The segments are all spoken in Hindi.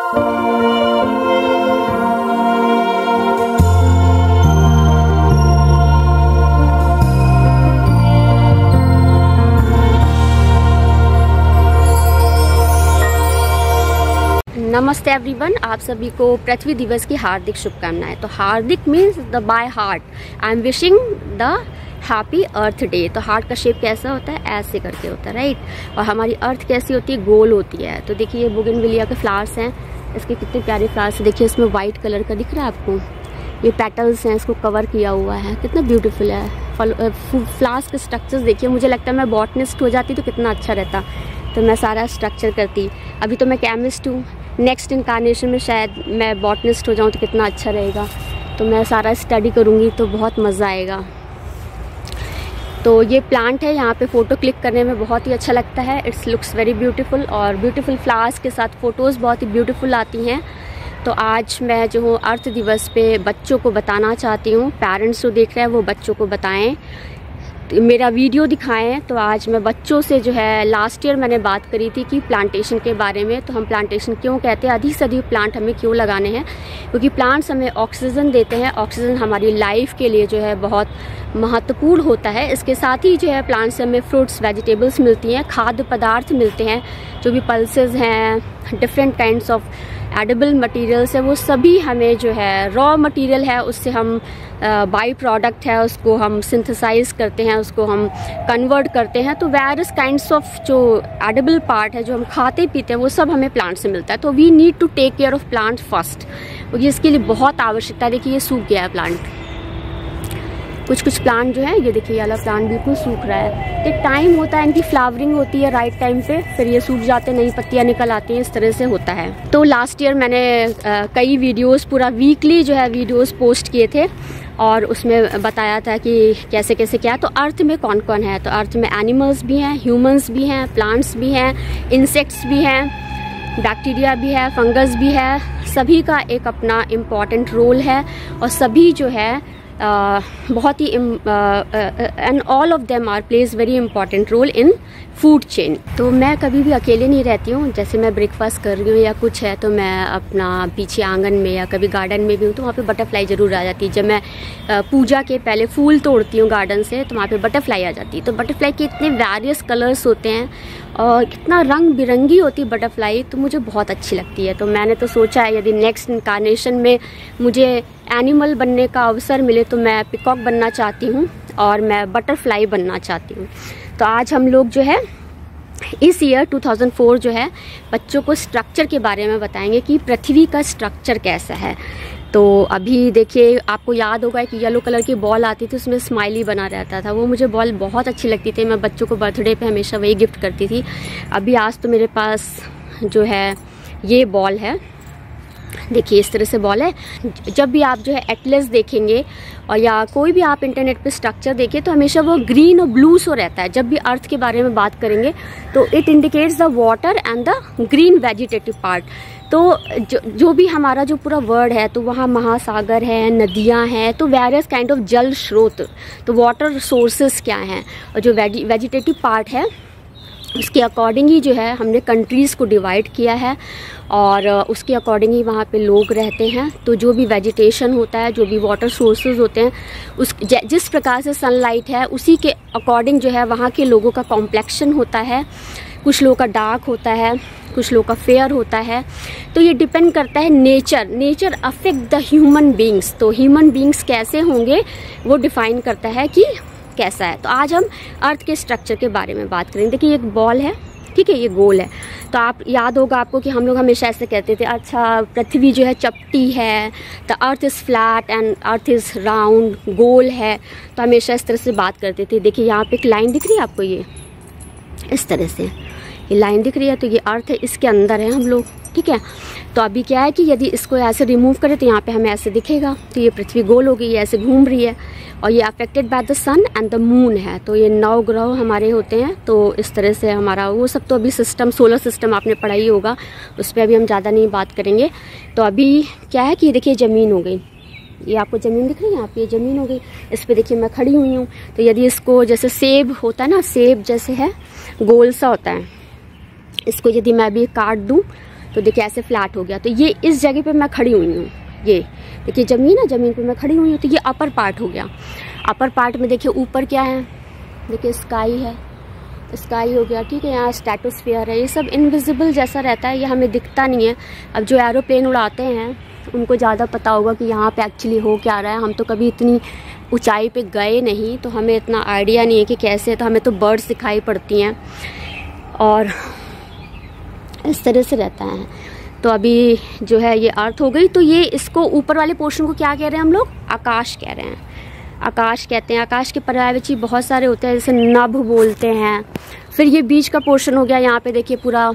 नमस्ते एवरीवन, आप सभी को पृथ्वी दिवस की हार्दिक शुभकामनाएं। तो हार्दिक means the by heart, I am wishing the happy earth day. तो हार्ट का शेप कैसा होता है? ऐसे करके होता है, राइट। और हमारी अर्थ कैसी होती है? गोल होती है। तो देखिए ये बोगनविलिया के फ्लावर्स हैं, इसके कितने प्यारे फ्लावर्स। देखिए इसमें वाइट कलर का दिख रहा है आपको, ये पेटल्स हैं, इसको कवर किया हुआ है, कितना ब्यूटीफुल है। फ्लावर्स के स्ट्रक्चर्स देखिए, मुझे लगता है मैं बॉटनिस्ट हो जाती तो कितना अच्छा रहता, तो मैं सारा स्ट्रक्चर करती। अभी तो मैं केमिस्ट हूँ, नेक्स्ट इनकारनेशन में शायद मैं बॉटनिस्ट हो जाऊँ तो कितना अच्छा रहेगा। तो मैं सारा स्टडी करूँगी तो बहुत मज़ा आएगा। तो ये प्लांट है, यहाँ पे फ़ोटो क्लिक करने में बहुत ही अच्छा लगता है। इट्स लुक्स वेरी ब्यूटीफुल, और ब्यूटीफुल फ्लावर्स के साथ फ़ोटोज़ बहुत ही ब्यूटीफुल आती हैं। तो आज मैं जो हूँ अर्थ दिवस पे बच्चों को बताना चाहती हूँ, पेरेंट्स जो देख रहे हैं वो बच्चों को बताएं, मेरा वीडियो दिखाएं। तो आज मैं बच्चों से जो है, लास्ट ईयर मैंने बात करी थी कि प्लांटेशन के बारे में। तो हम प्लांटेशन क्यों कहते हैं, अधिक से अधिक प्लांट हमें क्यों लगाने हैं, क्योंकि प्लांट्स हमें ऑक्सीजन देते हैं। ऑक्सीजन हमारी लाइफ के लिए जो है बहुत महत्वपूर्ण होता है। इसके साथ ही जो है प्लांट से हमें फ्रूट्स, वेजिटेबल्स मिलती हैं, खाद्य पदार्थ मिलते हैं, जो भी पल्सेस हैं, different kinds of edible materials है, वो सभी हमें जो है रॉ मटेरियल है, उससे हम बाई प्रोडक्ट है, उसको हम सिंथेसाइज करते हैं, उसको हम कन्वर्ट करते हैं। तो वेरियस काइंड्स ऑफ जो एडिबल पार्ट है, जो हम खाते पीते हैं, वो सब हमें प्लांट से मिलता है। तो we need to take care of plant first, क्योंकि इसके लिए बहुत आवश्यकता है। देखिए ये सूख गया है प्लांट, कुछ प्लांट जो है, ये देखिए ये वाला प्लांट बिल्कुल सूख रहा है। एक टाइम होता है, इनकी फ्लावरिंग होती है राइट टाइम पे, फिर ये सूख जाते हैं, नई पत्तियां निकल आती हैं, इस तरह से होता है। तो लास्ट ईयर मैंने कई वीडियोस, पूरा वीकली जो है वीडियोस पोस्ट किए थे, और उसमें बताया था कि कैसे कैसे क्या है। तो अर्थ में कौन कौन है, तो अर्थ में एनिमल्स भी हैं, ह्यूमंस भी हैं, प्लांट्स भी हैं, इंसेक्ट्स भी हैं, बैक्टीरिया भी है, फंगस भी है। सभी का एक अपना इम्पॉर्टेंट रोल है, और सभी जो है बहुत ही and all of them are plays very important role in food chain. तो मैं कभी भी अकेले नहीं रहती हूँ। जैसे मैं ब्रेकफास्ट कर रही हूँ या कुछ है, तो मैं अपना पीछे आंगन में या कभी गार्डन में भी हूँ, तो वहाँ पे बटरफ्लाई ज़रूर आ जाती है। जब मैं पूजा के पहले फूल तोड़ती हूँ गार्डन से, तो वहाँ पे बटरफ्लाई आ जाती है। तो बटरफ्लाई के इतने वेरियस कलर्स होते हैं, और कितना रंग बिरंगी होती है बटरफ्लाई, तो मुझे बहुत अच्छी लगती है। तो मैंने तो सोचा है यदि नेक्स्ट इनकारनेशन में मुझे एनिमल बनने का अवसर मिले, तो मैं पिकॉक बनना चाहती हूँ, और मैं बटरफ्लाई बनना चाहती हूँ। तो आज हम लोग जो है इस ईयर 2004 जो है बच्चों को स्ट्रक्चर के बारे में बताएंगे कि पृथ्वी का स्ट्रक्चर कैसा है। तो अभी देखिए, आपको याद होगा कि येलो कलर की बॉल आती थी, उसमें स्माइली बना रहता था, वो मुझे बॉल बहुत अच्छी लगती थी। मैं बच्चों को बर्थडे पे हमेशा वही गिफ्ट करती थी। अभी आज तो मेरे पास जो है ये बॉल है, देखिए इस तरह से बॉल है। जब भी आप जो है एटलस देखेंगे, और या कोई भी आप इंटरनेट पे स्ट्रक्चर देखें, तो हमेशा वो ग्रीन और ब्लू सो रहता है। जब भी अर्थ के बारे में बात करेंगे, तो it indicates the water and the green vegetative part. तो जो भी हमारा जो पूरा वर्ल्ड है, तो वहाँ महासागर है, नदियाँ हैं, तो वेरियस काइंड ऑफ जल स्रोत, तो वाटर सोर्सेस क्या हैं, और जो वेजिटेटिव पार्ट है उसके अकॉर्डिंग ही जो है हमने कंट्रीज़ को डिवाइड किया है, और उसके अकॉर्डिंग ही वहाँ पे लोग रहते हैं। तो जो भी वेजिटेशन होता है, जो भी वाटर सोर्सेज होते हैं, उस जिस प्रकार से सनलाइट है, उसी के अकॉर्डिंग जो है वहाँ के लोगों का कॉम्प्लेक्शन होता है। कुछ लोगों का डार्क होता है, कुछ लोगों का फेयर होता है। तो ये डिपेंड करता है nature affect the human beings. तो ह्यूमन बींग्स कैसे होंगे वो डिफाइन करता है कि कैसा है। तो आज हम अर्थ के स्ट्रक्चर के बारे में बात करेंगे। देखिए एक बॉल है, ठीक है, ये गोल है। तो आप याद होगा आपको कि हम लोग हमेशा ऐसे कहते थे, अच्छा पृथ्वी जो है चपटी है, the earth is flat and earth is round, गोल है। तो हमेशा इस तरह से बात करते थे। देखिए यहाँ पे एक लाइन दिख रही है आपको, ये इस तरह से ये लाइन दिख रही है, तो ये अर्थ है, इसके अंदर है हम लोग, ठीक है। तो अभी क्या है कि यदि इसको ऐसे रिमूव करें, तो यहाँ पे हमें ऐसे दिखेगा। तो ये पृथ्वी गोल हो गई, ये ऐसे घूम रही है, और ये affected by the sun and the moon है। तो ये 9 ग्रह हमारे होते हैं। तो इस तरह से हमारा वो सब तो अभी सिस्टम, सोलर सिस्टम आपने पढ़ा ही होगा, उस पर अभी हम ज़्यादा नहीं बात करेंगे। तो अभी क्या है कि देखिए ज़मीन हो गई, ये आपको ज़मीन दिख रही है, यहाँ पे ज़मीन हो गई। इस पे देखिए मैं खड़ी हुई हूँ। तो यदि इसको, जैसे सेब होता है ना, सेब जैसे है, गोल सा होता है, इसको यदि मैं अभी काट दूँ, तो देखिए ऐसे फ्लैट हो गया। तो ये इस जगह पे मैं खड़ी हुई हूँ, ये देखिए ज़मीन है, ज़मीन पे मैं खड़ी हुई हूँ। तो ये अपर पार्ट हो गया। अपर पार्ट में देखिए ऊपर क्या है, देखिए स्काई है, स्काई हो गया, ठीक है। यहाँ स्ट्रेटोस्फीयर है, ये सब इनविजिबल जैसा रहता है, ये हमें दिखता नहीं है। अब जो एरोप्लेन उड़ाते हैं उनको ज़्यादा पता होगा कि यहाँ पे एक्चुअली हो क्या रहा है। हम तो कभी इतनी ऊंचाई पे गए नहीं, तो हमें इतना आइडिया नहीं है कि कैसे। तो हमें तो बर्ड्स दिखाई पड़ती हैं और इस तरह से रहता है। तो अभी जो है ये अर्थ हो गई। तो ये इसको ऊपर वाले पोर्शन को क्या कह रहे हैं हम लोग, आकाश कह रहे हैं, आकाश कहते हैं। आकाश के पर्यायवाची बहुत सारे होते हैं, जैसे नभ बोलते हैं। फिर ये बीच का पोर्शन हो गया, यहाँ पे देखिए पूरा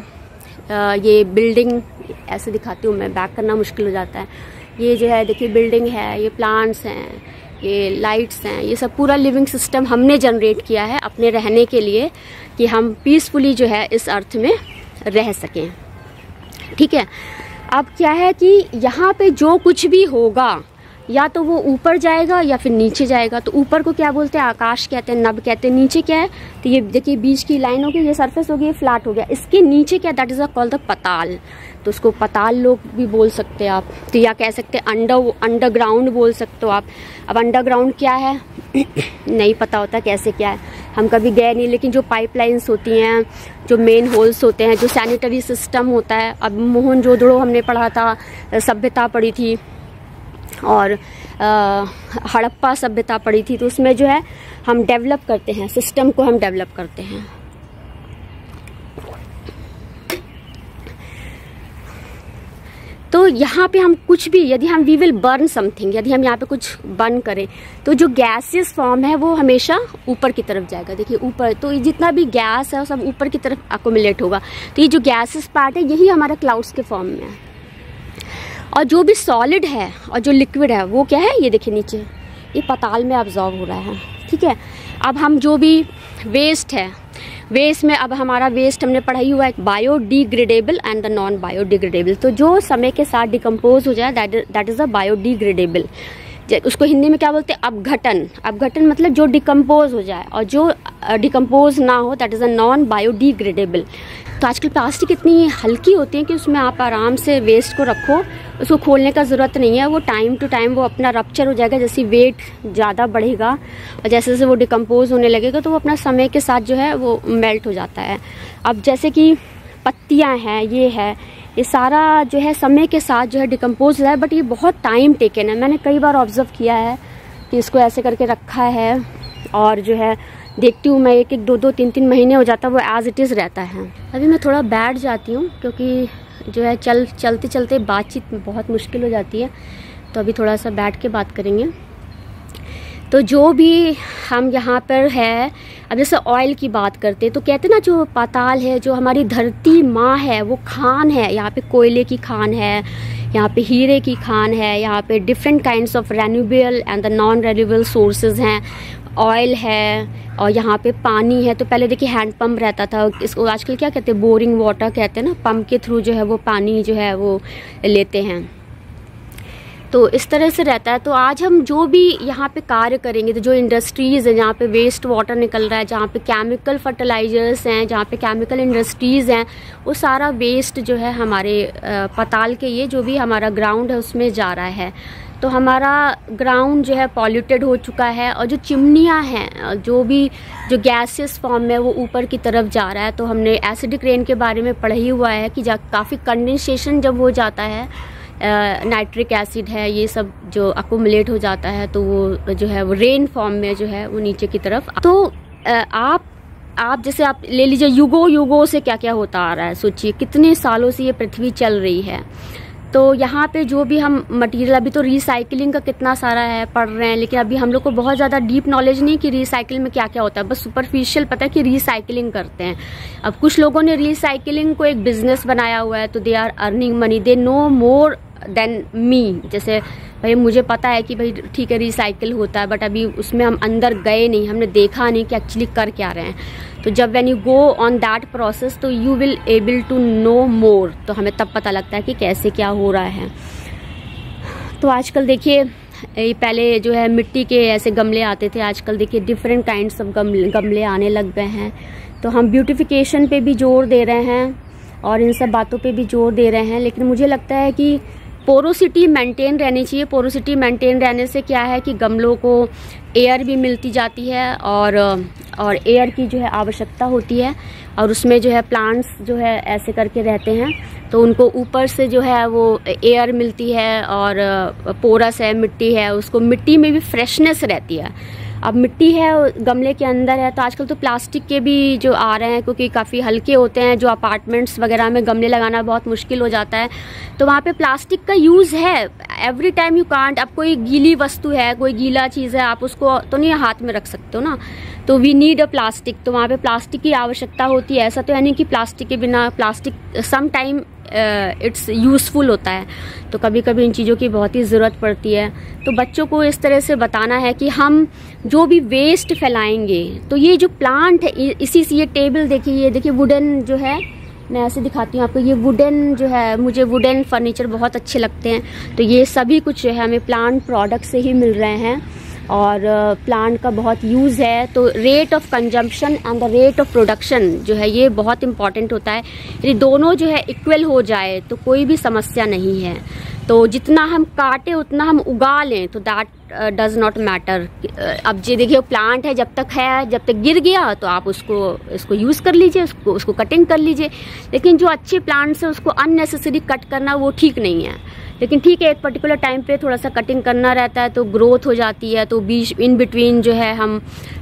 ये बिल्डिंग, ऐसे दिखाती हूँ मैं, बैक करना मुश्किल हो जाता है। ये जो है देखिए बिल्डिंग है, ये प्लांट्स हैं, ये लाइट्स हैं, ये सब पूरा लिविंग सिस्टम हमने जनरेट किया है अपने रहने के लिए, कि हम पीसफुली जो है इस अर्थ में रह सकें, ठीक है। अब क्या है कि यहाँ पे जो कुछ भी होगा या तो वो ऊपर जाएगा या फिर नीचे जाएगा। तो ऊपर को क्या बोलते हैं, आकाश कहते हैं, नभ कहते हैं। नीचे क्या है, तो ये देखिए बीच की लाइन हो गई, ये सरफेस हो गई, ये फ्लैट हो गया। इसके नीचे क्या, दैट इज कॉल्ड द पताल। तो उसको पताल लोक भी बोल सकते हैं आप, तो या कह सकते हैं अंडरग्राउंड बोल सकते हो आप। अब अंडरग्राउंड क्या है नहीं पता होता कैसे क्या है, हम कभी गए नहीं। लेकिन जो पाइपलाइंस होती हैं, जो मेन होल्स होते हैं, जो सैनिटरी सिस्टम होता है, अब मोहनजोदड़ो हमने पढ़ा था, सभ्यता पढ़ी थी, और हड़प्पा सभ्यता पड़ी थी। तो उसमें जो है हम डेवलप करते हैं, सिस्टम को हम डेवलप करते हैं। तो यहाँ पे हम कुछ भी, यदि हम वी विल बर्न समथिंग, यदि हम यहाँ पे कुछ बर्न करें, तो जो गैसियस फॉर्म है वो हमेशा ऊपर की तरफ जाएगा। देखिए ऊपर, तो जितना भी गैस है वो सब ऊपर की तरफ अकोमुलेट होगा। तो ये जो गैसियस पार्ट है यही हमारा क्लाउड्स के फॉर्म में है। और जो भी सॉलिड है और जो लिक्विड है वो क्या है, ये देखिए नीचे, ये पताल में अब्जॉर्ब हो रहा है, ठीक है। अब हम जो भी वेस्ट है, वेस्ट में अब हमारा वेस्ट हमने पढ़ाई हुआ है biodegradable and the non biodegradable. तो जो समय के साथ डिकम्पोज हो जाए दैट इज अ बायोडिग्रेडेबल। उसको हिंदी में क्या बोलते हैं, अपघटन। अपघटन मतलब जो डिकम्पोज हो जाए, और जो डिकम्पोज ना हो that is a non biodegradable. तो आजकल प्लास्टिक इतनी हल्की होती है कि उसमें आप आराम से वेस्ट को रखो, उसको खोलने का ज़रूरत नहीं है। वो टाइम टू टाइम वो अपना रप्चर हो जाएगा, जैसे वेट ज़्यादा बढ़ेगा और जैसे जैसे वो डिकम्पोज होने लगेगा तो वो अपना समय के साथ जो है वो मेल्ट हो जाता है। अब जैसे कि पत्तियाँ हैं, ये है, ये सारा जो है समय के साथ जो है डिकम्पोज हो जाए, बट ये बहुत टाइम टेकन है। मैंने कई बार ऑब्जर्व किया है कि इसको ऐसे करके रखा है और जो है देखती हूँ मैं, 1-1, 2-2, 3-3 महीने हो जाता है, वो एज इट इज़ रहता है। अभी मैं थोड़ा बैठ जाती हूँ क्योंकि जो है चलते चलते बातचीत बहुत मुश्किल हो जाती है, तो अभी थोड़ा सा बैठ के बात करेंगे। तो जो भी हम यहाँ पर है, अब जैसे ऑयल की बात करते हैं तो कहते हैं ना, जो पाताल है, जो हमारी धरती माँ है, वो खान है। यहाँ पे कोयले की खान है, यहाँ पे हीरे की खान है, यहाँ पे different kinds of renewable and the non renewable sources हैं, ऑयल है, और यहाँ पे पानी है। तो पहले देखिए हैंड पंप रहता था, इसको आजकल क्या कहते हैं, बोरिंग वाटर कहते हैं ना, पंप के थ्रू जो है वो पानी जो है वो लेते हैं। तो इस तरह से रहता है। तो आज हम जो भी यहाँ पे कार्य करेंगे, तो जो इंडस्ट्रीज़ है जहाँ पे वेस्ट वाटर निकल रहा है, जहाँ पे केमिकल फर्टिलाइजर्स हैं, जहाँ पे केमिकल इंडस्ट्रीज़ हैं, वो सारा वेस्ट जो है हमारे पताल के, ये जो भी हमारा ग्राउंड है उसमें जा रहा है। तो हमारा ग्राउंड जो है पॉल्यूटेड हो चुका है, और जो चिमनियाँ हैं, जो भी जो गैसेस फॉर्म में, वो ऊपर की तरफ जा रहा है। तो हमने एसिडिक रेन के बारे में पढ़ा ही हुआ है कि काफ़ी कंडेंसेशन जब हो जाता है, नाइट्रिक एसिड है, ये सब जो अकुमुलेट हो जाता है, तो वो जो है वो रेन फॉर्म में जो है वो नीचे की तरफ। तो आप जैसे आप ले लीजिए, युगों से क्या क्या होता आ रहा है, सोचिए कितने सालों से ये पृथ्वी चल रही है। तो यहाँ पे जो भी हम मटेरियल, अभी तो रिसाइकलिंग का कितना सारा है, पढ़ रहे हैं, लेकिन अभी हम लोग को बहुत ज़्यादा डीप नॉलेज नहीं कि रिसाइकलिंग में क्या क्या होता है, बस सुपरफिशियल पता है कि रिसाइकलिंग करते हैं। अब कुछ लोगों ने रिसाइकलिंग को एक बिजनेस बनाया हुआ है, तो they are earning money, they know more than me. जैसे भाई मुझे पता है कि भाई ठीक है रिसाइकिल होता है, बट अभी उसमें हम अंदर गए नहीं, हमने देखा नहीं कि एक्चुअली कर क्या रहे हैं। तो जब when you go on that process, तो you will able to know more, तो हमें तब पता लगता है कि कैसे क्या हो रहा है। तो आजकल देखिए, पहले जो है मिट्टी के ऐसे गमले आते थे, आजकल देखिए डिफरेंट काइंड्स ऑफ गमले आने लग गए हैं। तो हम ब्यूटिफिकेशन पे भी जोर दे रहे हैं, और इन सब बातों पे भी जोर दे रहे हैं। लेकिन मुझे लगता है कि पोरोसिटी मेंटेन रहनी चाहिए। पोरोसिटी मेंटेन रहने से क्या है कि गमलों को एयर भी मिलती जाती है और एयर की जो है आवश्यकता होती है, और उसमें जो है प्लांट्स जो है ऐसे करके रहते हैं तो उनको ऊपर से जो है वो एयर मिलती है, और पोरस है, मिट्टी है, उसको मिट्टी में भी फ्रेशनेस रहती है। अब मिट्टी है गमले के अंदर है, तो आजकल तो प्लास्टिक के भी जो आ रहे हैं क्योंकि काफ़ी हल्के होते हैं, जो अपार्टमेंट्स वगैरह में गमले लगाना बहुत मुश्किल हो जाता है, तो वहाँ पे प्लास्टिक का यूज़ है। एवरी टाइम यू कांट, अब कोई गीली वस्तु है, कोई गीला चीज़ है, आप उसको तो नहीं हाथ में रख सकते हो ना, तो वी नीड अ प्लास्टिक। तो वहाँ पे प्लास्टिक की आवश्यकता होती है। ऐसा तो है नहीं कि प्लास्टिक के बिना, plastic some time it's useful होता है, तो कभी कभी इन चीज़ों की बहुत ही ज़रूरत पड़ती है। तो बच्चों को इस तरह से बताना है कि हम जो भी वेस्ट फैलाएंगे, तो ये जो प्लांट है, इसी से ये टेबल देखिए, ये देखिए वुडन जो है, मैं ऐसे दिखाती हूँ आपको, ये वुडन जो है, मुझे वुडन फर्नीचर बहुत अच्छे लगते हैं, तो ये सभी कुछ जो है हमें प्लांट प्रोडक्ट से ही मिल रहे हैं, और प्लांट का बहुत यूज़ है। तो rate of consumption and the rate of production जो है ये बहुत इंपॉर्टेंट होता है। यदि दोनों जो है इक्वल हो जाए तो कोई भी समस्या नहीं है। तो जितना हम काटे उतना हम उगा लें, तो दैट डज़ नॉट मैटर। अब जी देखिए प्लांट है, जब तक गिर गया तो आप उसको यूज़ कर लीजिए, उसको कटिंग कर लीजिए, लेकिन जो अच्छे प्लांट्स है उसको अननेसेसरी कट करना वो ठीक नहीं है। लेकिन ठीक है, एक पर्टिकुलर टाइम पे थोड़ा सा कटिंग करना रहता है तो ग्रोथ हो जाती है, तो बीच इन बिटवीन जो है हम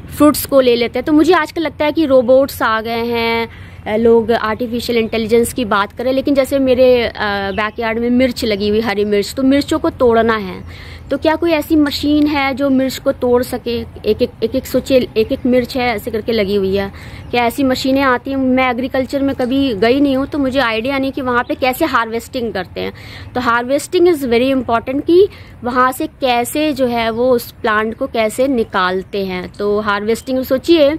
फ्रूट्स को ले लेते हैं। तो मुझे आजकल लगता है कि रोबोट्स आ गए हैं, लोग आर्टिफिशियल इंटेलिजेंस की बात करें, लेकिन जैसे मेरे बैकयार्ड में मिर्च लगी हुई, हरी मिर्च, तो मिर्चों को तोड़ना है, तो क्या कोई ऐसी मशीन है जो मिर्च को तोड़ सके? एक सोचिए, एक मिर्च है ऐसे करके लगी हुई है, क्या ऐसी मशीनें आती हैं? मैं एग्रीकल्चर में कभी गई नहीं हूँ, तो मुझे आइडिया नहीं कि वहाँ पे कैसे हार्वेस्टिंग करते हैं। तो हार्वेस्टिंग इज़ वेरी इंपॉर्टेंट कि वहाँ से कैसे जो है वो उस प्लांट को कैसे निकालते हैं। तो हार्वेस्टिंग सोचिए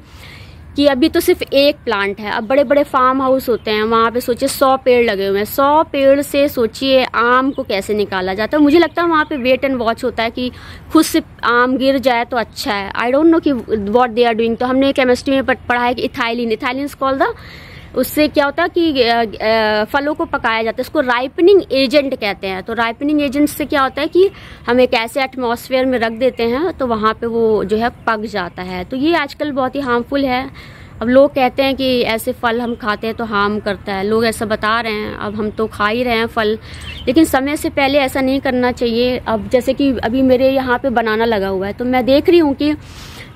कि अभी तो सिर्फ एक प्लांट है, अब बड़े बड़े फार्म हाउस होते हैं, वहाँ पे सोचिए 100 पेड़ लगे हुए हैं, 100 पेड़ से सोचिए आम को कैसे निकाला जाता है। मुझे लगता है वहाँ पे वेट एंड वॉच होता है कि खुद से आम गिर जाए तो अच्छा है। आई डोंट नो कि व्हाट दे आर डूइंग। तो हमने केमिस्ट्री में पढ़ा है कि इथाइलिन इज कॉल्ड द, उससे क्या होता है कि फलों को पकाया जाता है, उसको राइपनिंग एजेंट कहते हैं। तो राइपनिंग एजेंट से क्या होता है कि हम एक ऐसे एटमॉस्फेयर में रख देते हैं तो वहाँ पे वो जो है पक जाता है। तो ये आजकल बहुत ही हार्मफुल है। अब लोग कहते हैं कि ऐसे फल हम खाते हैं तो हार्म करता है, लोग ऐसा बता रहे हैं, अब हम तो खा ही रहे हैं फल, लेकिन समय से पहले ऐसा नहीं करना चाहिए। अब जैसे कि अभी मेरे यहाँ पे बनाना लगा हुआ है, तो मैं देख रही हूँ कि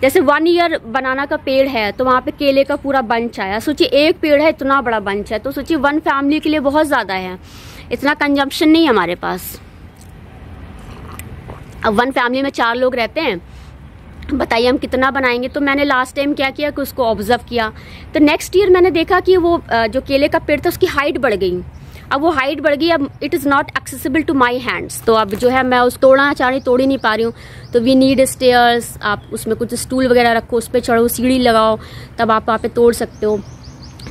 जैसे 1 ईयर बनाना का पेड़ है तो वहाँ पे केले का पूरा बंच आया। सोचिए एक पेड़ है, इतना बड़ा बंच है, तो सोचिए 1 फैमिली के लिए बहुत ज़्यादा है, इतना कंजम्पशन नहीं है हमारे पास। अब 1 फैमिली में 4 लोग रहते हैं, बताइए हम कितना बनाएंगे। तो मैंने लास्ट टाइम क्या किया कि उसको ऑब्जर्व किया, तो नेक्स्ट ईयर मैंने देखा कि वो जो केले का पेड़ था उसकी हाइट बढ़ गई। अब वो हाइट बढ़ गई, अब it is not accessible to my hands, तो अब जो है मैं उस तोड़ना चाह रही, तोड़ ही नहीं पा रही हूँ। तो वी नीड स्टेयर्स, आप उसमें कुछ स्टूल वगैरह रखो, उस पर चढ़ो, सीढ़ी लगाओ, तब आप वहाँ पे तोड़ सकते हो।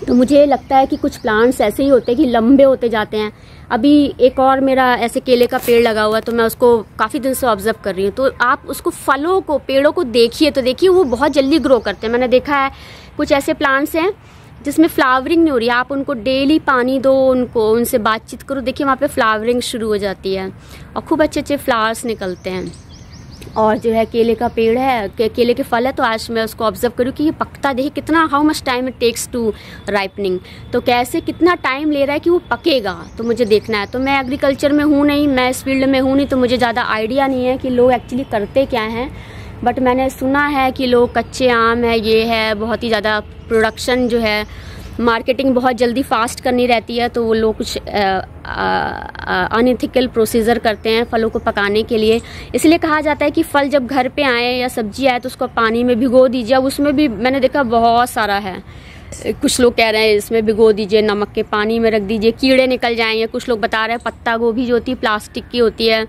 तो मुझे लगता है कि कुछ प्लांट्स ऐसे ही होते हैं कि लंबे होते जाते हैं। अभी एक और मेरा ऐसे केले का पेड़ लगा हुआ है, तो मैं उसको काफ़ी दिन से ऑब्जर्व कर रही हूँ। तो आप उसको फलों को, पेड़ों को देखिए, तो देखिए वो बहुत जल्दी ग्रो करते हैं। मैंने देखा है कुछ ऐसे प्लांट्स हैं जिसमें फ्लावरिंग नहीं हो रही है, आप उनको डेली पानी दो, उनसे बातचीत करो, देखिए वहाँ पे फ्लावरिंग शुरू हो जाती है और खूब अच्छे अच्छे फ्लावर्स निकलते हैं। और जो है केले का पेड़ है, केले के फल है, तो आज मैं उसको ऑब्जर्व करूँ कि ये पकता, देखिए कितना, how much time it takes to ripening, तो कैसे कितना टाइम ले रहा है कि वो पकेगा, तो मुझे देखना है। तो मैं एग्रीकल्चर में हूँ नहीं, मैं इस फील्ड में हूँ नहीं, तो मुझे ज़्यादा आइडिया नहीं है कि लोग एक्चुअली करते क्या हैं, बट मैंने सुना है कि लोग कच्चे आम है, ये है, बहुत ही ज़्यादा प्रोडक्शन जो है, मार्केटिंग बहुत जल्दी फास्ट करनी रहती है, तो वो लोग कुछ अनएथिकल प्रोसीजर करते हैं फलों को पकाने के लिए। इसलिए कहा जाता है कि फल जब घर पे आए या सब्जी आए तो उसको पानी में भिगो दीजिए। अब उसमें भी मैंने देखा बहुत सारा है, कुछ लोग कह रहे हैं इसमें भिगो दीजिए, नमक के पानी में रख दीजिए, कीड़े निकल जाएंगे। कुछ लोग बता रहे हैं पत्ता गोभी जो होती है प्लास्टिक की होती है,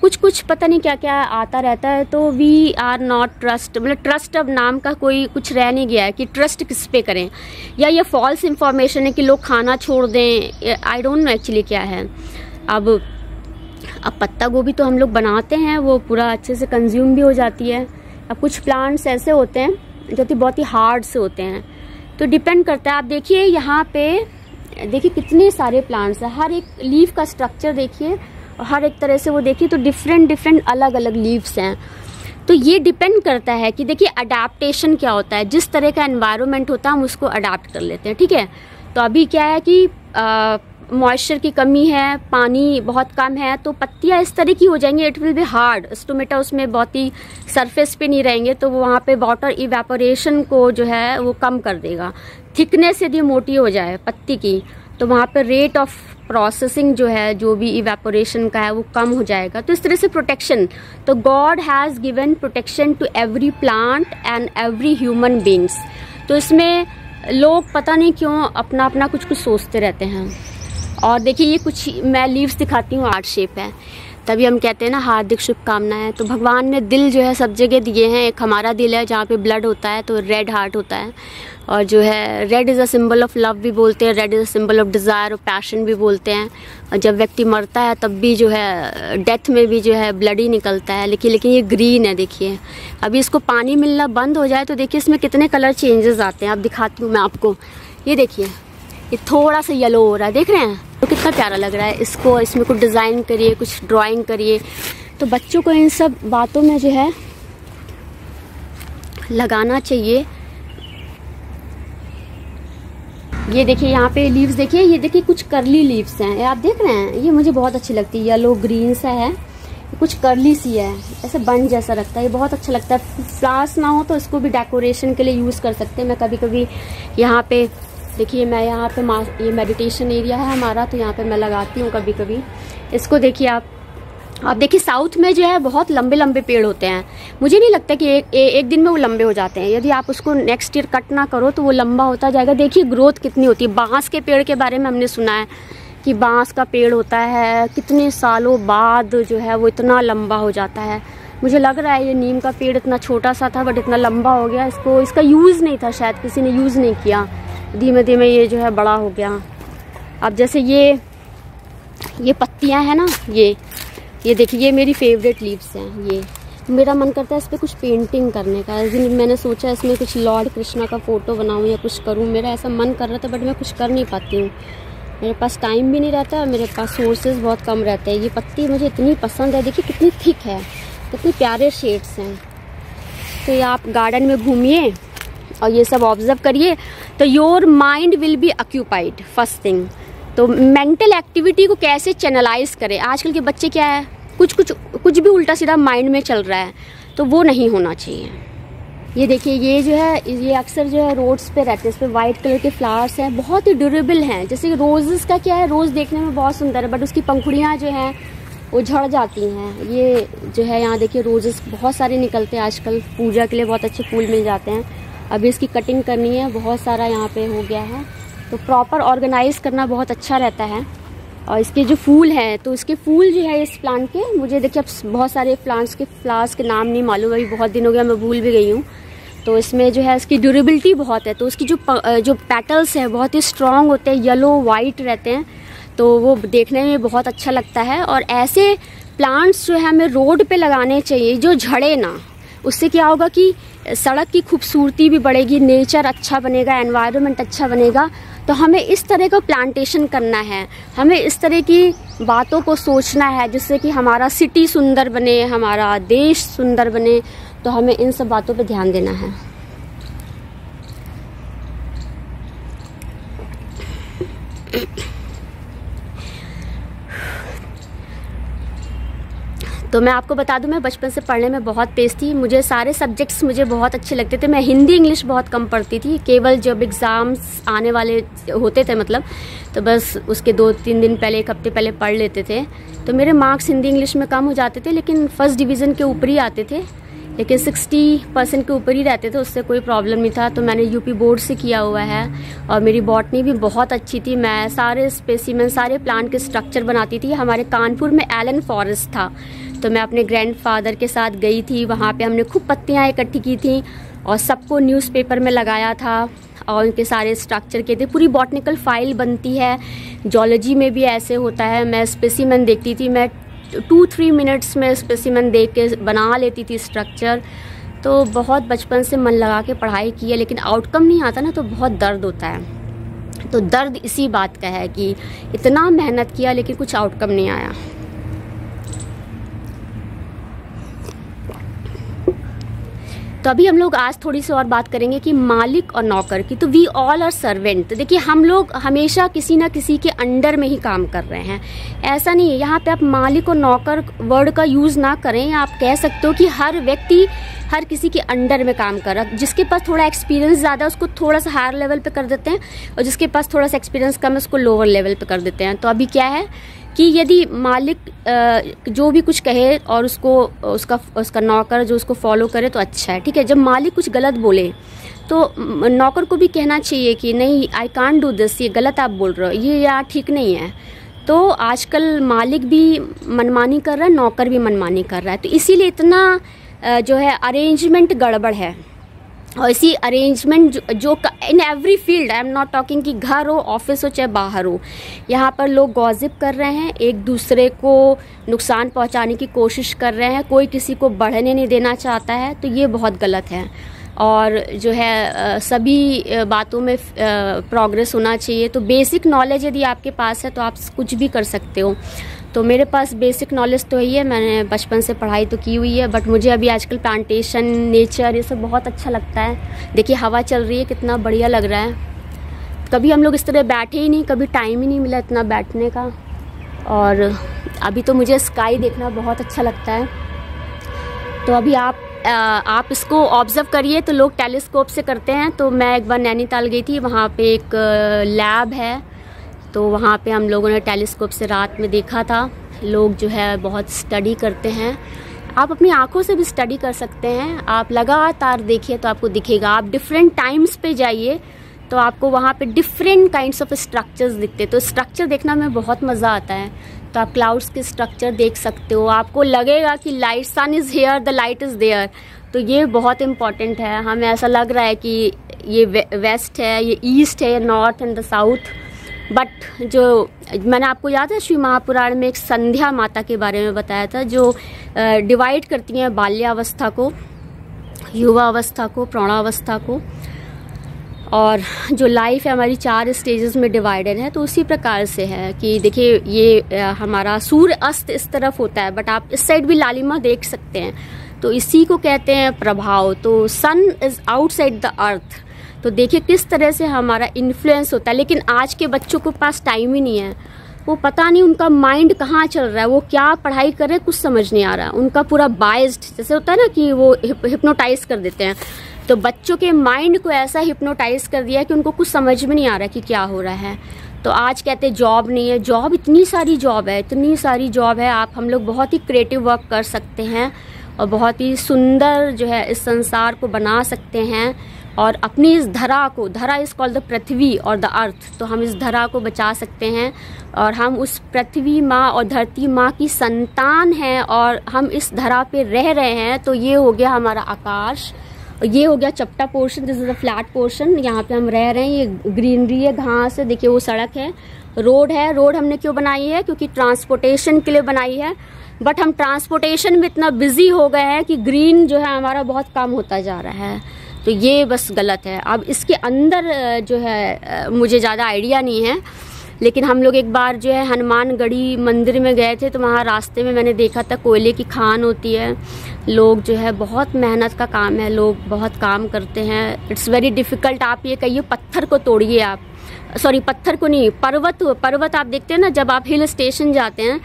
कुछ पता नहीं क्या क्या आता रहता है। तो वी आर नॉट ट्रस्ट, मतलब ट्रस्ट अब नाम का कोई कुछ रह नहीं गया है कि ट्रस्ट किस पे करें, या ये फॉल्स इंफॉर्मेशन है कि लोग खाना छोड़ दें, आई डोंट नो एक्चुअली क्या है। अब पत्ता गोभी तो हम लोग बनाते हैं, वो पूरा अच्छे से कंज्यूम भी हो जाती है। अब कुछ प्लांट्स ऐसे होते हैं जो कि बहुत ही हार्ड से होते हैं, तो डिपेंड करता है। आप देखिए यहाँ पे देखिए कितने सारे प्लांट्स हैं, हर एक लीफ का स्ट्रक्चर देखिए, हर एक तरह से वो देखिए तो डिफरेंट अलग अलग लीव्स हैं। तो ये डिपेंड करता है कि देखिए अडेप्टेशन क्या होता है, जिस तरह का एनवायरनमेंट होता है हम उसको अडेप्ट कर लेते हैं, ठीक है। तो अभी क्या है कि मॉइस्चर की कमी है, पानी बहुत कम है, तो पत्तियां इस तरह की हो जाएंगी, it will be hard, stomata उसमें बहुत ही सरफेस पे नहीं रहेंगे, तो वो वहाँ पे वाटर इवेपोरेशन को जो है वो कम कर देगा। थिकनेस यदि मोटी हो जाए पत्ती की तो वहाँ पे रेट ऑफ प्रोसेसिंग जो है, जो भी इवेपोरेशन का है वो कम हो जाएगा। तो इस तरह से प्रोटेक्शन, तो God has given protection to every plant and every human beings. तो इसमें लोग पता नहीं क्यों अपना अपना कुछ कुछ सोचते रहते हैं। और देखिए ये कुछ मैं लीव्स दिखाती हूँ, हार्ट शेप है, तभी हम कहते हैं ना हार्दिक शुभकामनाएं। तो भगवान ने दिल जो है सब जगह दिए हैं, एक हमारा दिल है जहाँ पे ब्लड होता है तो रेड हार्ट होता है, और जो है red is a symbol of love भी बोलते हैं, red is a symbol of desire और पैशन भी बोलते हैं। और जब व्यक्ति मरता है तब भी जो है डेथ में भी जो है ब्लड ही निकलता है। लेकिन ये ग्रीन है, देखिए अभी इसको पानी मिलना बंद हो जाए तो देखिए इसमें कितने कलर चेंजेस आते हैं। अब दिखाती हूँ मैं आपको, ये देखिए ये थोड़ा सा येलो हो रहा है, देख रहे हैं, तो कितना प्यारा लग रहा है। इसको इसमें कुछ डिज़ाइन करिए, कुछ ड्राइंग करिए। तो बच्चों को इन सब बातों में जो है लगाना चाहिए। ये देखिए यहाँ पे लीव्स देखिए, ये देखिए कुछ कर्ली लीव्स हैं, आप देख रहे हैं, ये मुझे बहुत अच्छी लगती है, येलो ग्रीन सा है, कुछ कर्ली सी है, ऐसे बन जैसा लगता है, ये बहुत अच्छा लगता है। फ्लावर्स ना हो तो इसको भी डेकोरेशन के लिए यूज़ कर सकते हैं। मैं कभी कभी यहाँ पे देखिए, मैं यहाँ पे ये मेडिटेशन एरिया है हमारा, तो यहाँ पे मैं लगाती हूँ कभी कभी इसको। देखिए आप देखिए साउथ में जो है बहुत लंबे लंबे पेड़ होते हैं, मुझे नहीं लगता कि एक दिन में वो लंबे हो जाते हैं। यदि आप उसको नेक्स्ट ईयर कट ना करो तो वो लंबा होता जाएगा। देखिए ग्रोथ कितनी होती है। बांस के पेड़ के बारे में हमने सुना है कि बांस का पेड़ होता है कितने सालों बाद जो है वो इतना लंबा हो जाता है। मुझे लग रहा है ये नीम का पेड़ इतना छोटा सा था बट इतना लंबा हो गया, इसका यूज़ नहीं था, शायद किसी ने यूज़ नहीं किया, धीमे धीमे ये जो है बड़ा हो गया। अब जैसे ये पत्तियां हैं ना, ये देखिए, ये मेरी फेवरेट लीव्स हैं। ये मेरा मन करता है इस पर कुछ पेंटिंग करने का। इस दिन मैंने सोचा इसमें कुछ लॉर्ड कृष्णा का फ़ोटो बनाऊं या कुछ करूं, मेरा ऐसा मन कर रहा था बट मैं कुछ कर नहीं पाती हूँ, मेरे पास टाइम भी नहीं रहता और मेरे पास सोर्सेज बहुत कम रहते हैं। ये पत्ती मुझे इतनी पसंद है, देखिए कितनी थिक है, कितने प्यारे शेड्स हैं। तो ये आप गार्डन में घूमिए और ये सब ऑब्जर्व करिए तो your mind will be occupied first thing. तो मेंटल एक्टिविटी को कैसे चैनलाइज करें, आजकल के बच्चे क्या है कुछ भी उल्टा सीधा माइंड में चल रहा है, तो वो नहीं होना चाहिए। ये देखिए ये जो है ये अक्सर जो है रोड्स पे रहते हैं, इस पर वाइट कलर के फ्लावर्स हैं, बहुत ही ड्यूरेबल हैं। जैसे रोजेस का क्या है, रोज़ देखने में बहुत सुंदर है बट उसकी पंखुड़ियाँ जो हैं वो झड़ जाती हैं। ये जो है यहाँ देखिए रोजेस बहुत सारे निकलते हैं आजकल, पूजा के लिए बहुत अच्छे फूल मिल जाते हैं। अभी इसकी कटिंग करनी है, बहुत सारा यहाँ पे हो गया है, तो प्रॉपर ऑर्गेनाइज करना बहुत अच्छा रहता है। और इसके जो फूल हैं तो इसके फूल जो है इस प्लांट के, मुझे देखिए अब बहुत सारे प्लांट्स के फ्लावर्स के नाम नहीं मालूम, अभी बहुत दिन हो गया मैं भूल भी गई हूँ। तो इसमें जो है इसकी ड्यूरेबिलिटी बहुत है, तो उसकी जो पेटल्स हैं बहुत ही स्ट्रॉन्ग होते हैं, येलो वाइट रहते हैं, तो वो देखने में बहुत अच्छा लगता है। और ऐसे प्लांट्स जो है हमें रोड पे लगाने चाहिए जो झड़े ना। उससे क्या होगा कि सड़क की खूबसूरती भी बढ़ेगी, नेचर अच्छा बनेगा, एनवायरनमेंट अच्छा बनेगा। तो हमें इस तरह का प्लांटेशन करना है, हमें इस तरह की बातों को सोचना है जिससे कि हमारा सिटी सुंदर बने, हमारा देश सुंदर बने। तो हमें इन सब बातों पे ध्यान देना है। तो मैं आपको बता दूं, मैं बचपन से पढ़ने में बहुत तेज़ थी, मुझे सारे सब्जेक्ट्स मुझे बहुत अच्छे लगते थे। मैं हिंदी इंग्लिश बहुत कम पढ़ती थी, केवल जब एग्ज़ाम्स आने वाले होते थे मतलब, तो बस उसके 2-3 दिन पहले, 1 हफ्ते पहले पढ़ लेते थे। तो मेरे मार्क्स हिंदी इंग्लिश में कम हो जाते थे, लेकिन फर्स्ट डिवीज़न के ऊपर ही आते थे, लेकिन 60% के ऊपर ही रहते थे, उससे कोई प्रॉब्लम नहीं था। तो मैंने यूपी बोर्ड से किया हुआ है और मेरी बॉटनी भी बहुत अच्छी थी। मैं सारे स्पेसिमेन, सारे प्लांट के स्ट्रक्चर बनाती थी। हमारे कानपुर में एलन फॉरेस्ट था, तो मैं अपने ग्रैंडफादर के साथ गई थी, वहाँ पे हमने खूब पत्तियाँ इकट्ठी की थी और सबको न्यूज़पेपर में लगाया था और उनके सारे स्ट्रक्चर के थे। पूरी बॉटनिकल फाइल बनती है, जूलॉजी में भी ऐसे होता है। मैं स्पेसिमेन देखती थी, मैं 2-3 मिनट्स में स्पेसिमेन देख के बना लेती थी स्ट्रक्चर। तो बहुत बचपन से मन लगा के पढ़ाई की है, लेकिन आउटकम नहीं आता ना तो बहुत दर्द होता है। तो दर्द इसी बात का है कि इतना मेहनत किया लेकिन कुछ आउटकम नहीं आया। तो अभी हम लोग आज थोड़ी सी और बात करेंगे कि मालिक और नौकर की। तो वी ऑल आर सर्वेंट। तो देखिए हम लोग हमेशा किसी ना किसी के अंडर में ही काम कर रहे हैं, ऐसा नहीं है। यहाँ पे आप मालिक और नौकर वर्ड का यूज़ ना करें, आप कह सकते हो कि हर व्यक्ति हर किसी के अंडर में काम कर रहा है। जिसके पास थोड़ा एक्सपीरियंस ज़्यादा है उसको थोड़ा सा हायर लेवल पे कर देते हैं, और जिसके पास थोड़ा सा एक्सपीरियंस कम है उसको लोअर लेवल पे कर देते हैं। तो अभी क्या है कि यदि मालिक जो भी कुछ कहे और उसको उसका नौकर जो उसको फॉलो करे तो अच्छा है, ठीक है। जब मालिक कुछ गलत बोले तो नौकर को भी कहना चाहिए कि नहीं, आई कांट डू दिस, ये गलत आप बोल रहे हो, ये यार ठीक नहीं है। तो आजकल मालिक भी मनमानी कर रहा है, नौकर भी मनमानी कर रहा है। तो इसीलिए इतना जो है अरेंजमेंट गड़बड़ है। और इसी अरेंजमेंट जो in every field, I am not talking कि घर हो, ऑफिस हो, चाहे बाहर हो, यहाँ पर लोग गॉसिप कर रहे हैं, एक दूसरे को नुकसान पहुँचाने की कोशिश कर रहे हैं, कोई किसी को बढ़ने नहीं देना चाहता है। तो ये बहुत गलत है। और जो है सभी बातों में प्रोग्रेस होना चाहिए। तो बेसिक नॉलेज यदि आपके पास है तो आप कुछ भी कर सकते हो। तो मेरे पास बेसिक नॉलेज तो ही है, मैंने बचपन से पढ़ाई तो की हुई है, बट मुझे अभी आजकल प्लांटेशन, नेचर, ये सब बहुत अच्छा लगता है। देखिए हवा चल रही है, कितना बढ़िया लग रहा है। कभी हम लोग इस तरह बैठे ही नहीं, कभी टाइम ही नहीं मिला इतना बैठने का। और अभी तो मुझे स्काई देखना बहुत अच्छा लगता है। तो अभी आप इसको ऑब्ज़र्व करिए। तो लोग टेलीस्कोप से करते हैं। तो मैं एक बार नैनीताल गई थी, वहाँ पे एक लैब है, तो वहाँ पे हम लोगों ने टेलीस्कोप से रात में देखा था। लोग जो है बहुत स्टडी करते हैं। आप अपनी आंखों से भी स्टडी कर सकते हैं। आप लगातार देखिए तो आपको दिखेगा। आप डिफरेंट टाइम्स पे जाइए तो आपको वहाँ पे डिफरेंट काइंड्स ऑफ स्ट्रक्चर्स दिखते। तो स्ट्रक्चर देखना में बहुत मज़ा आता है। तो आप क्लाउड्स के स्ट्रक्चर देख सकते हो, आपको लगेगा कि light, sun is here, the light is there. तो ये बहुत इम्पॉर्टेंट है। हमें ऐसा लग रहा है कि ये वेस्ट है, ये ईस्ट है, ये north and the south. But जो मैंने आपको याद है श्री महापुराण में एक संध्या माता के बारे में बताया था, जो डिवाइड करती हैं बाल्यावस्था को, युवावस्था को, प्रौढ़ावस्था को, और जो लाइफ है हमारी 4 स्टेजेस में डिवाइडेड है। तो उसी प्रकार से है कि देखिए ये हमारा सूर्य अस्त इस तरफ होता है, बट आप इस साइड भी लालिमा देख सकते हैं। तो इसी को कहते हैं प्रभाव। तो सन इज आउटसाइड द अर्थ। तो देखिए किस तरह से हमारा इन्फ्लुएंस होता है। लेकिन आज के बच्चों के पास टाइम ही नहीं है, वो पता नहीं उनका माइंड कहाँ चल रहा है, वो क्या पढ़ाई कर रहे हैं कुछ समझ नहीं आ रहा। उनका पूरा बाइज्ड, जैसे होता है ना कि वो हिप्नोटाइज कर देते हैं। तो बच्चों के माइंड को ऐसा हिप्नोटाइज कर दिया कि उनको कुछ समझ में नहीं आ रहा कि क्या हो रहा है। तो आज कहते हैं जॉब नहीं है, जॉब इतनी सारी जॉब है, इतनी सारी जॉब है। हम लोग बहुत ही क्रिएटिव वर्क कर सकते हैं और बहुत ही सुंदर जो है इस संसार को बना सकते हैं। और अपनी इस धरा को, धरा इज कॉल्ड द पृथ्वी और द अर्थ, तो हम इस धरा को बचा सकते हैं। और हम उस पृथ्वी माँ और धरती माँ की संतान हैं और हम इस धरा पे रह रहे हैं। तो ये हो गया हमारा आकाश, ये हो गया चपटा portion, this is a flat portion, यहाँ पे हम रह रहे हैं। ये ग्रीनरी है, घास है, देखिए वो सड़क है, रोड है। रोड हमने क्यों बनाई है? क्योंकि ट्रांसपोर्टेशन के लिए बनाई है। बट हम ट्रांसपोर्टेशन में इतना बिजी हो गए हैं कि ग्रीन जो है हमारा बहुत कम होता जा रहा है। तो ये बस गलत है। अब इसके अंदर जो है मुझे ज़्यादा आइडिया नहीं है, लेकिन हम लोग एक बार जो है हनुमानगढ़ी मंदिर में गए थे। तो वहाँ रास्ते में मैंने देखा था कोयले की खान होती है। लोग जो है बहुत मेहनत का काम है, लोग बहुत काम करते हैं। It's very difficult. आप ये कहिए पत्थर को तोड़िए, आप सॉरी पत्थर को नहीं, पर्वत आप देखते हैं ना, जब आप हिल स्टेशन जाते हैं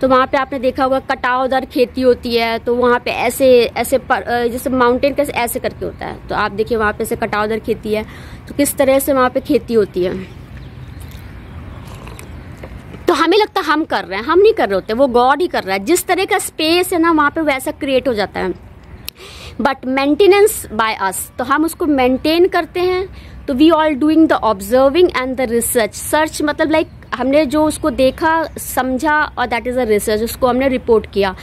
तो वहाँ पे आपने देखा होगा कटावदार खेती होती है। तो वहाँ पे ऐसे जैसे माउंटेन कैसे ऐसे करके होता है, तो आप देखिए वहाँ पे ऐसे कटावदार खेती है। तो किस तरह से वहाँ पे खेती होती है। तो हमें लगता है हम कर रहे हैं, हम नहीं कर रहे होते, वो गॉड ही कर रहा है। जिस तरह का स्पेस है ना वहाँ पे वैसा क्रिएट हो जाता है। बट मेंटेनेंस बाय अस, तो हम उसको मेंटेन करते हैं। तो we all doing the observing and the research. Search मतलब लाइक हमने जो उसको देखा समझा और दैट इज़ अ रिसर्च, उसको हमने रिपोर्ट किया।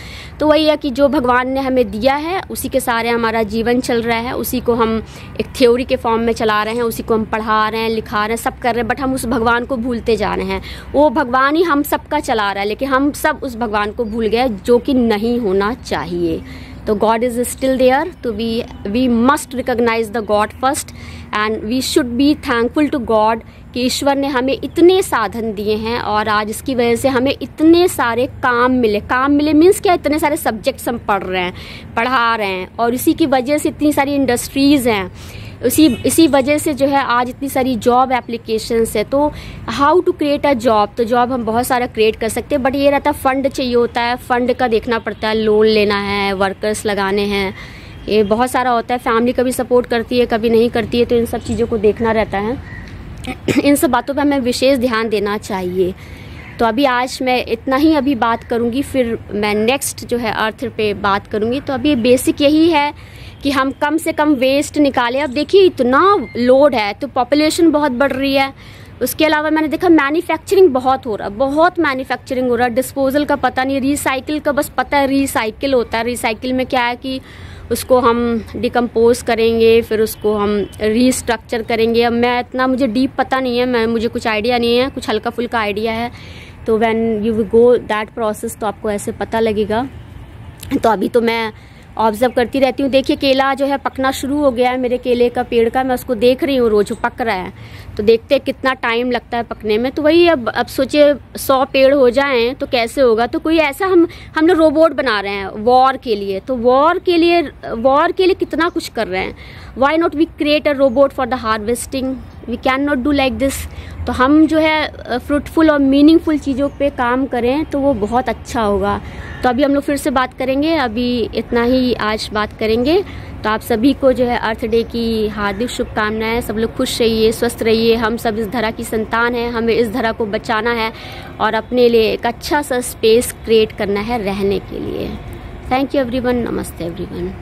तो वही है कि जो भगवान ने हमें दिया है उसी के सारे हमारा जीवन चल रहा है, उसी को हम एक थ्योरी के फॉर्म में चला रहे हैं, उसी को हम पढ़ा रहे हैं, लिखा रहे हैं, सब कर रहे हैं। बट हम उस भगवान को भूलते जा रहे हैं। वो भगवान ही हम सबका चला रहा है, लेकिन हम सब उस भगवान को भूल गए, जो कि नहीं होना चाहिए। तो गॉड इज़ स्टिल देयर, तो we must recognise the God first and we should be thankful to God कि ईश्वर ने हमें इतने साधन दिए हैं और आज इसकी वजह से हमें इतने सारे काम मिले मीन्स क्या, इतने सारे सब्जेक्ट्स हम पढ़ रहे हैं, पढ़ा रहे हैं, और इसी की वजह से इतनी सारी इंडस्ट्रीज़ हैं, इसी वजह से जो है आज इतनी सारी जॉब एप्लीकेशंस है। तो how to create a job, तो जॉब हम बहुत सारा क्रिएट कर सकते हैं, बट ये रहता है फंड चाहिए होता है, फंड का देखना पड़ता है, लोन लेना है, वर्कर्स लगाने हैं, ये बहुत सारा होता है, फैमिली कभी सपोर्ट करती है कभी नहीं करती है, तो इन सब चीज़ों को देखना रहता है। इन सब बातों पर हमें विशेष ध्यान देना चाहिए। तो अभी आज मैं इतना ही अभी बात करूँगी, फिर मैं नेक्स्ट जो है अर्थ पे बात करूँगी। तो अभी बेसिक यही है कि हम कम से कम वेस्ट निकालें। अब देखिए इतना लोड है, तो पॉपुलेशन बहुत बढ़ रही है, उसके अलावा मैंने देखा मैन्युफैक्चरिंग बहुत हो रहा है, बहुत मैन्युफैक्चरिंग हो रहा है, डिस्पोजल का पता नहीं, रिसाइकिल का बस पता है रिसाइकिल होता है। रिसाइकिल में क्या है कि उसको हम डिकम्पोज करेंगे, फिर उसको हम रीस्ट्रक्चर करेंगे। अब मैं इतना मुझे डीप पता नहीं है, मुझे कुछ आइडिया नहीं है, कुछ हल्का फुल्का आइडिया है। तो when you will go that process तो आपको ऐसे पता लगेगा। तो अभी तो मैं ऑब्जर्व करती रहती हूँ। देखिए केला जो है पकना शुरू हो गया है मेरे केले का पेड़ का, मैं उसको देख रही हूँ रोज पक रहा है, तो देखते हैं कितना टाइम लगता है पकने में। तो वही अब सोचिए 100 पेड़ हो जाएं तो कैसे होगा। तो कोई ऐसा हम लोग रोबोट बना रहे हैं वॉर के लिए, तो वॉर के लिए कितना कुछ कर रहे हैं। Why not we create a robot for the harvesting, we can not do like this. तो हम जो है फ्रूटफुल और मीनिंगफुल चीज़ों पे काम करें तो वो बहुत अच्छा होगा। तो अभी हम लोग फिर से बात करेंगे, अभी इतना ही आज बात करेंगे। तो आप सभी को जो है अर्थ डे की हार्दिक शुभकामनाएं। सब लोग खुश रहिए, स्वस्थ रहिए। हम सब इस धरा की संतान हैं, हमें इस धरा को बचाना है और अपने लिए एक अच्छा सा स्पेस क्रिएट करना है रहने के लिए। थैंक यू एवरीवन, नमस्ते एवरीवन।